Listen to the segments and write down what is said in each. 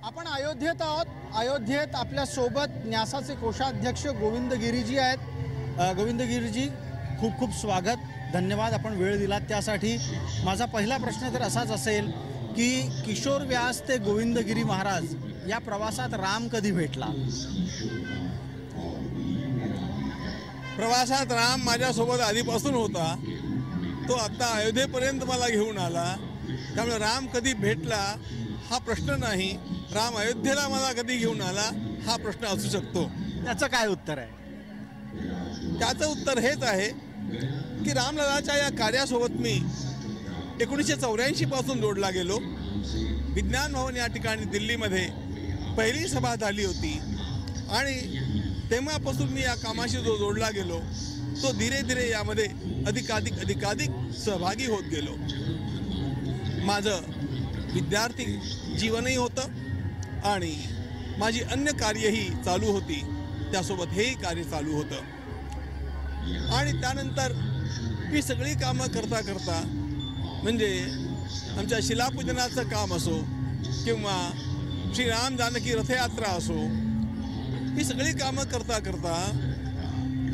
आपण अयोध्येत आहोत. अयोध्येत आपल्या सोबत न्यासाचे कोषाध्यक्ष गोविंद गिरीजी आहेत. गोविंद गिरीजी, खूप खूप स्वागत, धन्यवाद आपण वेळ दिलात त्यासाठी. माझा पहिला प्रश्न तर असाच असेल की किशोर व्यास ते गोविंद गिरी महाराज या प्रवासात राम कधी भेटला? प्रवासात राम माझ्यासोबत आधीपासून होता. तो आता अयोध्येपर्यंत मला घेऊन आला. त्यामुळे राम कधी भेटला हा प्रश्न नाही, राम अयोध्येला मला कधी घेऊन आला हा प्रश्न असू शकतो. त्याचं काय उत्तर आहे? त्याचं उत्तर हेच आहे की रामललाच्या या कार्यासोबत मी 1984 पासून जोडला गेलो. विज्ञान भवन या ठिकाणी दिल्लीमध्ये पहिली सभा झाली होती आणि तेव्हापासून मी या कामाशी जो जोडला गेलो तो धीरे धीरे यामध्ये अधिकाधिक सहभागी होत गेलो. माझं विद्यार्थी जीवनही होतं आणि माझी अन्य कार्यही चालू होती, त्यासोबत हेही कार्य चालू होतं. आणि त्यानंतर ही सगळी कामं करता करता, म्हणजे आमच्या शिलापूजनाचं काम असो किंवा श्रीराम जानकी रथयात्रा असो, ही सगळी कामं करता करता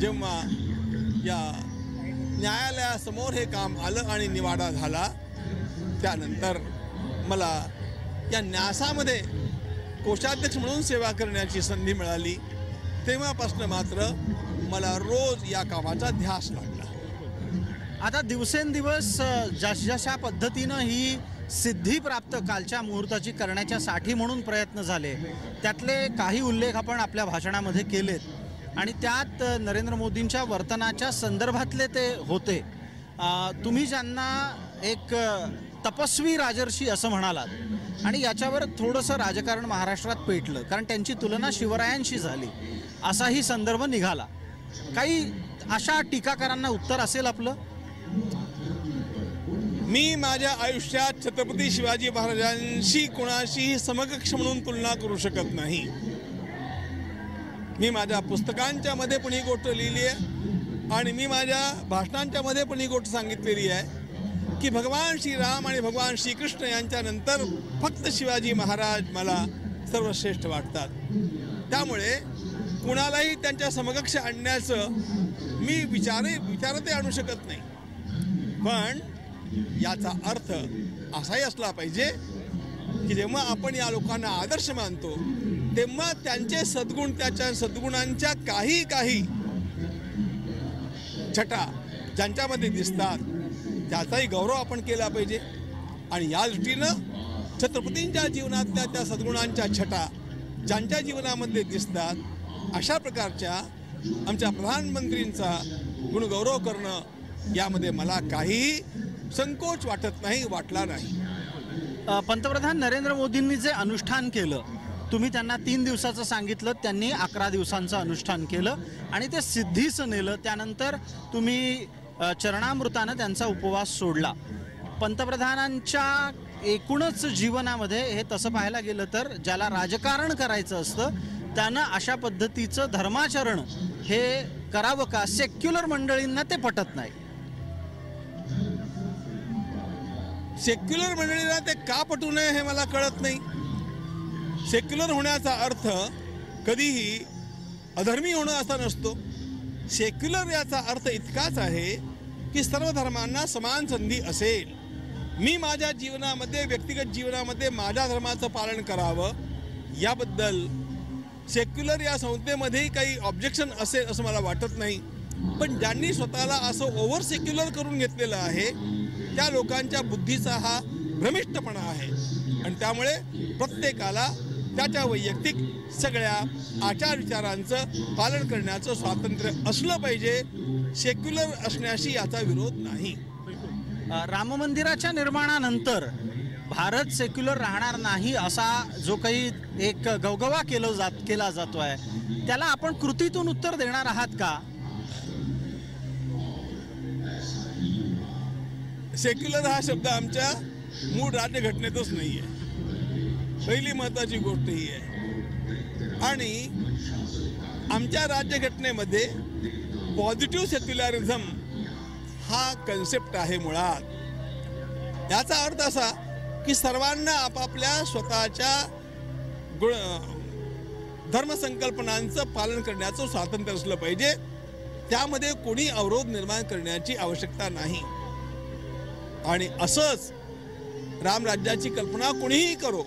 जेव्हा या न्यायालयासमोर हे काम आलं आणि निवाडा झाला, त्यानंतर मला या न्यासामध्ये कोषाध्यक्ष म्हणून सेवा करण्याची संधी मिळाली. तेव्हापासून मात्र मला रोज या कामाचा ध्यास लागला. आता दिवसेंदिवस जशा पद्धतीनं ही सिद्धी प्राप्त कालच्या मुहूर्ताची करण्याच्यासाठी म्हणून प्रयत्न झाले, त्यातले काही उल्लेख आपण आपल्या भाषणामध्ये केलेत आणि त्यात नरेंद्र मोदींच्या वर्तनाच्या संदर्भातले ते होते. तुम्ही ज्यांना एक तपस्वी राजर्षी असं म्हणालात आणि याच्यावर थोडंसं राजकारण महाराष्ट्रात पेटलं, कारण त्यांची तुलना शिवरायांशी झाली असाही संदर्भ निघाला. काही अशा टीकाकारांना उत्तर असेल आपलं? मी माझ्या आयुष्यात छत्रपती शिवाजी महाराजांशी कोणाशीही समकक्ष म्हणून तुलना करू शकत नाही. मी माझ्या पुस्तकांच्या मध्ये पण ही गोष्ट लिहिली आहे आणि मी माझ्या भाषणांच्या मध्ये पण ही गोष्ट सांगितलेली आहे की भगवान श्रीराम आणि भगवान श्रीकृष्ण यांच्यानंतर फक्त शिवाजी महाराज मला सर्वश्रेष्ठ वाटतात. त्यामुळे कुणालाही त्यांच्या समकक्ष आणण्याचं मी विचारते आणू शकत नाही. पण याचा अर्थ असाही असला पाहिजे की जेव्हा आपण या लोकांना आदर्श मानतो तेव्हा त्यांचे सद्गुण, त्याच्या सद्गुणांच्या काही छटा ज्यांच्यामध्ये दिसतात त्याचाही गौरव आपण केला पाहिजे. आणि या दृष्टीनं छत्रपतींच्या जीवनातल्या त्या सद्गुणांच्या छटा ज्यांच्या जीवनामध्ये दिसतात अशा प्रकारच्या आमच्या प्रधानमंत्रींचा गुणगौरव करणं यामध्ये मला काहीही संकोच वाटत नाही, वाटला नाही. पंतप्रधान नरेंद्र मोदींनी जे अनुष्ठान केलं, तुम्ही त्यांना 3 दिवसाचं सांगितलं, त्यांनी 11 दिवसांचं अनुष्ठान केलं आणि ते सिद्धीचं नेलं. त्यानंतर तुम्ही चरणामृतानं त्यांचा उपवास सोडला. पंतप्रधानांच्या एकूणच जीवनामध्ये हे तसं पाहायला गेलं तर ज्याला राजकारण करायचं असतं त्यानं अशा पद्धतीचं धर्माचरण हे करावं का? सेक्युलर मंडळींना ते पटत नाही. सेक्युलर मंडळीला ते का पटू नये हे मला कळत नाही. सेक्युलर होण्याचा अर्थ कधीही अधर्मी होणं असा नसतो. सेक्युलर याचा अर्थ इतकाच आहे की सर्व धर्मांना समान संधी असेल. मी माझ्या जीवनामध्ये, व्यक्तिगत जीवनामध्ये माझ्या धर्माचं पालन करावं याबद्दल सेक्युलर या संस्थेमध्येही काही ऑब्जेक्शन असेल असं मला वाटत नाही. पण ज्यांनी स्वतःला असं ओव्हर सेक्युलर करून घेतलेलं आहे त्या लोकांच्या बुद्धीचा हा भ्रमिष्टपणा आहे आणि त्यामुळे प्रत्येकाला त्याच्या वैयक्तिक सगळ्या आचार विचारांचं पालन करण्याचं स्वातंत्र्य असलं पाहिजे. सेक्युलर असण्याशी याचा विरोध नाही. राम मंदिराच्या निर्माणानंतर भारत सेक्युलर राहणार नाही असा जो काही एक गवगवा केला जातो आहे, त्याला आपण कृतीतून उत्तर देणार आहात का? सेक्युलर हा शब्द आमच्या मूळ राज्यघटनेतच नाही आहे, पहिली महत्त्वाची गोष्ट ही आहे. आणि आमच्या राज्यघटनेमध्ये पॉझिटिव्ह सेक्युलरिझम हा कन्सेप्ट आहे मुळात. याचा अर्थ असा की सर्वांना आपापल्या स्वतःच्या धर्मसंकल्पनांचं पालन करण्याचं स्वातंत्र्य असलं पाहिजे. त्यामध्ये कोणी अवरोध निर्माण करण्याची आवश्यकता नाही. आणि असंच रामराज्याची कल्पना कोणीही करो,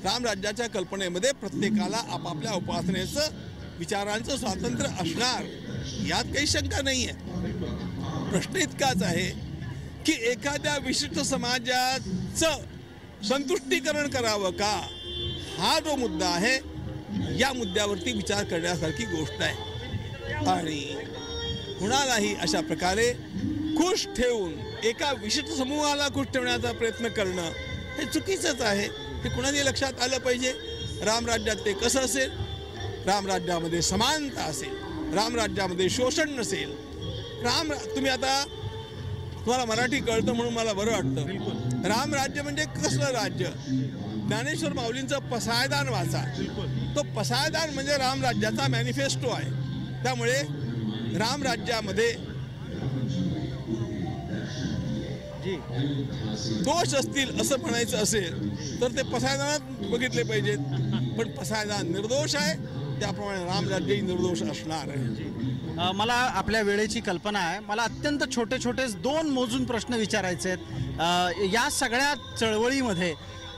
रामराज्याच्या कल्पनेमध्ये प्रत्येकाला आपापल्या उपासनेचं विचारांचं स्वातंत्र्य असणार, यात काही शंका नाही आहे. प्रश्न इतकाच आहे की एखाद्या विशिष्ट समाजाचं संतुष्टीकरण करावं का, हा जो मुद्दा आहे या मुद्द्यावरती विचार करण्यासारखी गोष्ट आहे. आणि कुणालाही अशा प्रकारे खुश ठेवून एका विशिष्ट समूहाला खुश ठेवण्याचा प्रयत्न करणं हे चुकीचंच आहे. हे कुणाही लक्षात आलं पाहिजे. रामराज्यात ते कसं असेल, रामराज्यामध्ये समानता असेल, रामराज्यामध्ये शोषण नसेल. तुम्ही आता तुम्हाला मराठी कळतं म्हणून मला बरं वाटतं. रामराज्य म्हणजे कसलं राज्य? ज्ञानेश्वर माऊलींचं पसायदान वाचा. तो पसायदान म्हणजे रामराज्याचा मॅनिफेस्टो आहे. त्यामुळे रामराज्यामध्ये दोष असतील असं म्हणायचं असेल तर ते पसायदानात बघितले पाहिजेत. पण पसायदान निर्दोष आहे, त्याप्रमाणे रामराज्यही निर्दोष असणार आहे. मला आपल्या वेळेची कल्पना आहे. मला अत्यंत छोटे छोटे 2 मोजून प्रश्न विचारायचे आहेत. या सगळ्या चळवळीमध्ये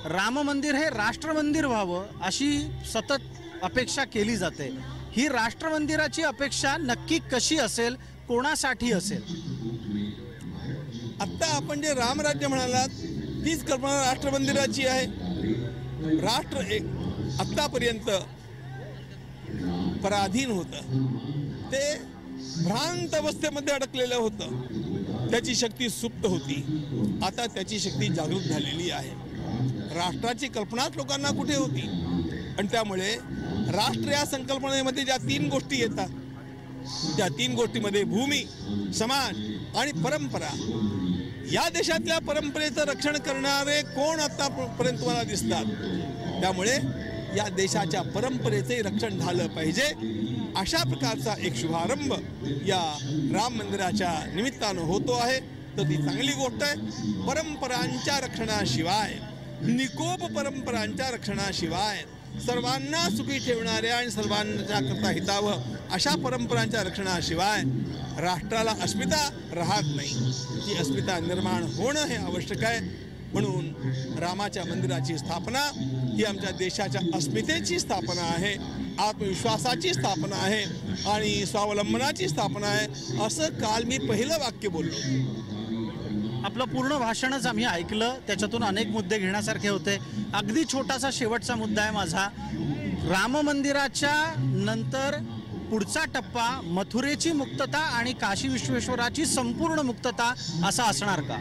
राम मंदिर हे राष्ट्र मंदिर व्हावं अशी सतत अपेक्षा केली जाते. ही राष्ट्र मंदिराची अपेक्षा नक्की कशी असेल, कोणासाठी असेल? आत्ता आपण जे रामराज्य म्हणालात तीच कल्पना राष्ट्र मंदिराची आहे. राष्ट्र एक आत्तापर्यंत पराधीन होतं, ते भ्रांत अवस्थेमध्ये अडकलेलं होतं. त्याची शक्ती सुप्त होती, आता त्याची शक्ती जागृत झालेली आहे. राष्ट्राची कल्पनाच लोकांना कुठे होती. आणि त्यामुळे राष्ट्र या संकल्पनेमध्ये ज्या 3 गोष्टी येतात, त्या 3 गोष्टीमध्ये भूमी, समाज आणि परंपरा. या देशातल्या परंपरेचं रक्षण करणारे कोण आतापर्यंत तुम्हाला दिसतात? त्यामुळे या देशाच्या परंपरेचे रक्षण झालं पाहिजे. अशा प्रकारचा एक शुभारंभ या राम मंदिराच्या निमित्तानं होतो आहे, तर ती चांगली गोष्ट आहे. परंपरांच्या रक्षणाशिवाय, निकोप परंपरांच्या रक्षणाशिवाय, सर्वांना सुखी ठेवणाऱ्या आणि सर्वांच्या करता हितावं अशा परंपरांच्या रक्षणाशिवाय राष्ट्राला अस्मिता राहत नाही. ती अस्मिता निर्माण होणं हे आवश्यक आहे. म्हणून रामाच्या मंदिराची स्थापना ही आमच्या देशाच्या अस्मितेची स्थापना आहे, आत्मविश्वासाची स्थापना आहे आणि स्वावलंबनाची स्थापना आहे, असं काल मी पहिलं वाक्य बोललो. आपलं पूर्ण भाषणच आम्ही ऐकलं, त्याच्यातून अनेक मुद्दे घेण्यासारखे होते. अगदी छोटासा शेवटचा मुद्दा आहे माझा. राम मंदिराच्या नंतर पुढचा टप्पा मथुरेची मुक्तता आणि काशी विश्वेश्वराची संपूर्ण मुक्तता असा असणार का?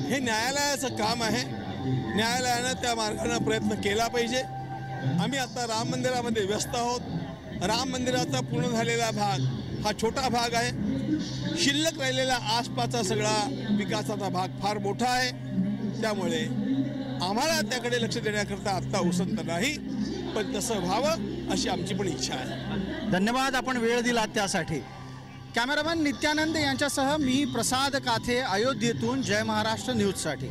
हे न्यायालयाचं काम आहे. न्यायालयानं त्या मार्गाने प्रयत्न केला पाहिजे. आम्ही आता राम मंदिरामध्ये व्यस्त आहोत. राम मंदिराचा पूर्ण झालेला भाग हा छोटा भाग आहे. शिल्लक राहिलेला आसपासचा सगळा विकासाचा भाग फार मोठा आहे. त्यामुळे आम्हाला त्याकडे लक्ष देण्याकरता आत्ता उसंत नाही, पण तसं व्हावं अशी आमची पण इच्छा आहे. धन्यवाद, आपण वेळ दिलात त्यासाठी. कॅमेरामॅन नित्यानंद यांच्यासह मी प्रसाद काथे, अयोध्येतून जय महाराष्ट्र न्यूजसाठी.